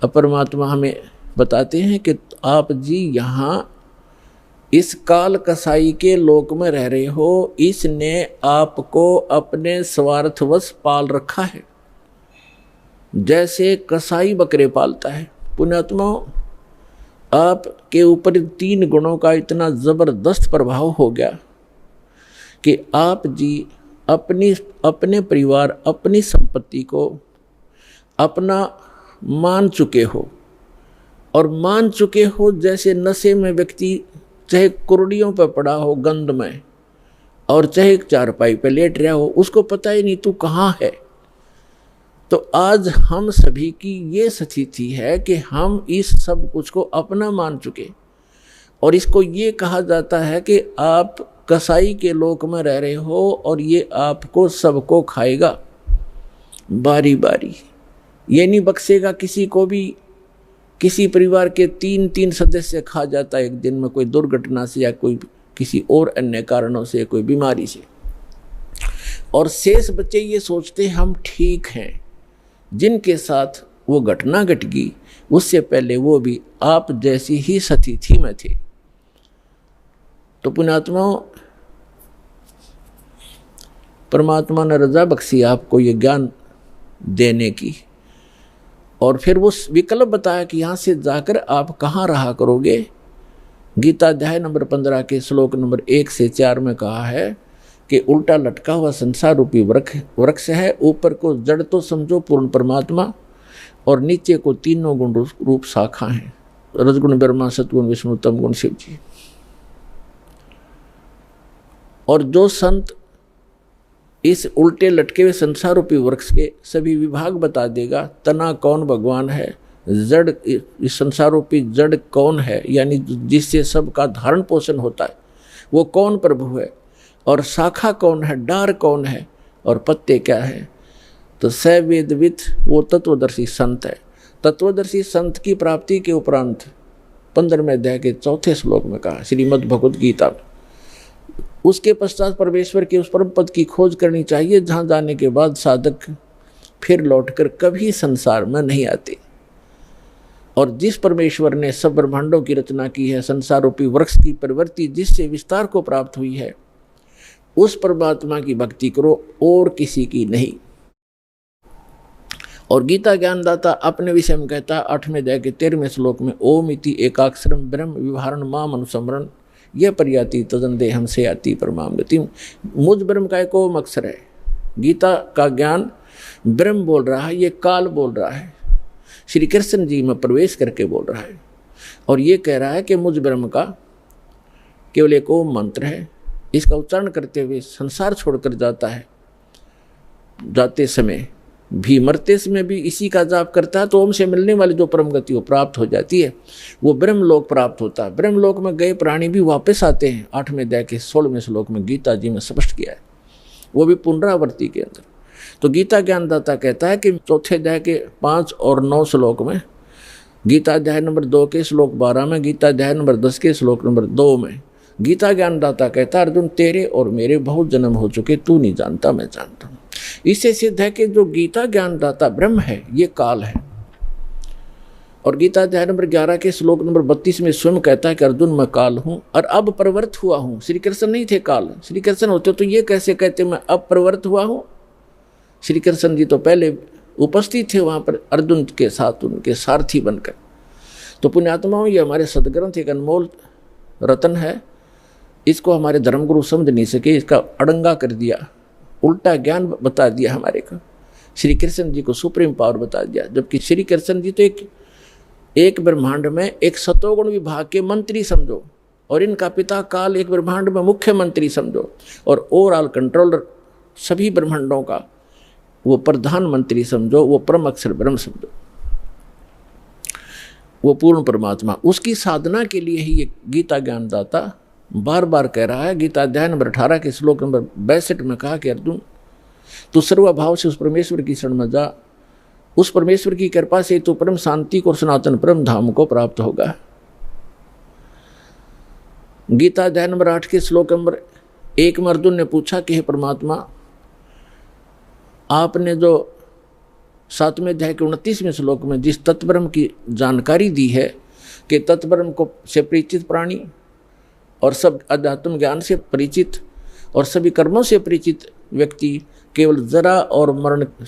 अब परमात्मा हमें बताते हैं कि आप जी यहाँ इस काल कसाई के लोक में रह रहे हो, इसने आपको अपने स्वार्थवश पाल रखा है, जैसे कसाई बकरे पालता है। पुण्यात्मा, आपके ऊपर 3 गुणों का इतना जबरदस्त प्रभाव हो गया कि आप जी अपने परिवार, अपनी संपत्ति को अपना मान चुके हो, और मान चुके हो जैसे नशे में व्यक्ति चाहे कुर्डियों पर पड़ा हो गंध में, और चाहे चारपाई पे लेट रहा हो, उसको पता ही नहीं तू कहाँ है। तो आज हम सभी की ये स्थिति है कि हम इस सब कुछ को अपना मान चुके, और इसको ये कहा जाता है कि आप कसाई के लोक में रह रहे हो और ये आपको सबको खाएगा बारी बारी, ये नहीं बख्शेगा किसी को भी। किसी परिवार के 3 सदस्य खा जाता है एक दिन में, कोई दुर्घटना से या कोई किसी और अन्य कारणों से, कोई बीमारी से, और शेष बच्चे ये सोचते हम ठीक हैं। जिनके साथ वो घटना घट गई उससे पहले वो भी आप जैसी ही स्थिति में थे। तो पुण्यात्माओं, परमात्मा ने रजा बख्शी आपको ये ज्ञान देने की, और फिर वो विकल्प बताया कि यहाँ से जाकर आप कहाँ रहा करोगे। गीता अध्याय नंबर 15 के श्लोक नंबर 1 से 4 में कहा है कि उल्टा लटका हुआ संसार रूपी वृक्ष है, ऊपर को जड़ तो समझो पूर्ण परमात्मा, और नीचे को 3 गुण रूप शाखा हैं, रजगुण ब्रह्मा, सतगुण विष्णु, तम गुण शिव जी। और जो संत इस उल्टे लटके हुए संसार रूपी वृक्ष के सभी विभाग बता देगा, तना कौन भगवान है, जड़ इस संसार रूपी जड़ कौन है, यानी जिससे सबका धारण पोषण होता है वो कौन प्रभु है, और शाखा कौन है, डार कौन है, और पत्ते क्या है, तो स वेदविद वो तत्वदर्शी संत है। तत्वदर्शी संत की प्राप्ति के उपरांत 15वें अध्याय के 4थे श्लोक में कहा श्रीमद् भगवद गीता में, उसके पश्चात परमेश्वर के उस परम पद की खोज करनी चाहिए जहाँ जाने के बाद साधक फिर लौटकर कभी संसार में नहीं आते। और जिस परमेश्वर ने सब ब्रह्मांडों की रचना की है, संसार रूपी वृक्ष की प्रवृत्ति जिससे विस्तार को प्राप्त हुई है, उस परमात्मा की भक्ति करो और किसी की नहीं। और गीता ज्ञानदाता अपने विषय में कहता है 8वें अध्याय के 13वें श्लोक में, ओम इति एकाक्षरम ब्रह्म विवहारण माम अनुसमरण यह पर्याति तदन देहम से आती परमाम गति। मुझ ब्रह्म का एक ओम अक्षर है। गीता का ज्ञान ब्रह्म बोल रहा है, ये काल बोल रहा है, श्री कृष्ण जी में प्रवेश करके बोल रहा है, और ये कह रहा है कि मुझ ब्रह्म का केवल एक ओम मंत्र है। इसका उच्चारण करते हुए संसार छोड़कर जाता है, जाते समय भी मरते समय भी इसी का जाप करता है, तो ओम से मिलने वाली जो परम गति वो प्राप्त हो जाती है, वो ब्रह्मलोक प्राप्त होता है। ब्रह्मलोक में गए प्राणी भी वापस आते हैं। 8वें अध्याय के 16वें श्लोक में गीता जी में स्पष्ट किया है, वो भी पुनरावृत्ति के अंदर। तो गीता ज्ञानदाता कहता है कि 4थे अध्याय के 5 और 9 श्लोक में, गीता अध्याय नंबर 2 के श्लोक 12 में, गीता अध्याय नंबर 10 के श्लोक नंबर 2 में गीता ज्ञानदाता कहता है, अर्जुन तेरे और मेरे बहुत जन्म हो चुके, तू नहीं जानता मैं जानता हूँ। इससे सिद्ध है कि जो गीता ज्ञानदाता ब्रह्म है ये काल है। और गीता अध्याय नंबर 11 के श्लोक नंबर 32 में स्वयं कहता है कि अर्जुन मैं काल हूँ और अब प्रवृत्त हुआ हूँ। श्री कृष्ण नहीं थे काल, श्री कृष्ण होते तो ये कैसे कहते मैं अब प्रवृत्त हुआ हूँ। श्री कृष्ण जी तो पहले उपस्थित थे वहाँ पर अर्जुन के साथ, उनके सारथी बनकर। तो पुण्यात्माओं, ये हमारे सदग्रंथ एक अनमोल रतन है, इसको हमारे धर्मगुरु समझ नहीं सके, इसका अड़ंगा कर दिया, उल्टा ज्ञान बता दिया हमारे को। श्री कृष्ण जी को सुप्रीम पावर बता दिया, जबकि श्री कृष्ण जी तो एक ब्रह्मांड में एक सतोगुण विभाग के मंत्री समझो, और इनका पिता काल एक ब्रह्मांड में मुख्यमंत्री समझो, और ओवरऑल कंट्रोलर सभी ब्रह्मांडों का वो प्रधानमंत्री समझो, वो परम अक्षर ब्रह्म समझो, वो पूर्ण परमात्मा। उसकी साधना के लिए ही ये गीता ज्ञानदाता बार बार कह रहा है। गीता अध्याय नंबर 18 के श्लोक नंबर 62 में कहा कि अर्जुन तू सर्वभाव से उस परमेश्वर की शरण में जा, उस परमेश्वर की कृपा से तू परम शांति को, सनातन परम धाम को प्राप्त होगा। गीता अध्याय नंबर 8 के श्लोक नंबर 1 में अर्जुन ने पूछा कि हे परमात्मा, आपने जो 7वें अध्याय के 29वें श्लोक में जिस तत्ब्रह्म की जानकारी दी है कि तत्ब्रह्म को से परिचित प्राणी और सब अध्यात्म ज्ञान से परिचित और सभी कर्मों से परिचित व्यक्ति केवल जरा और मरण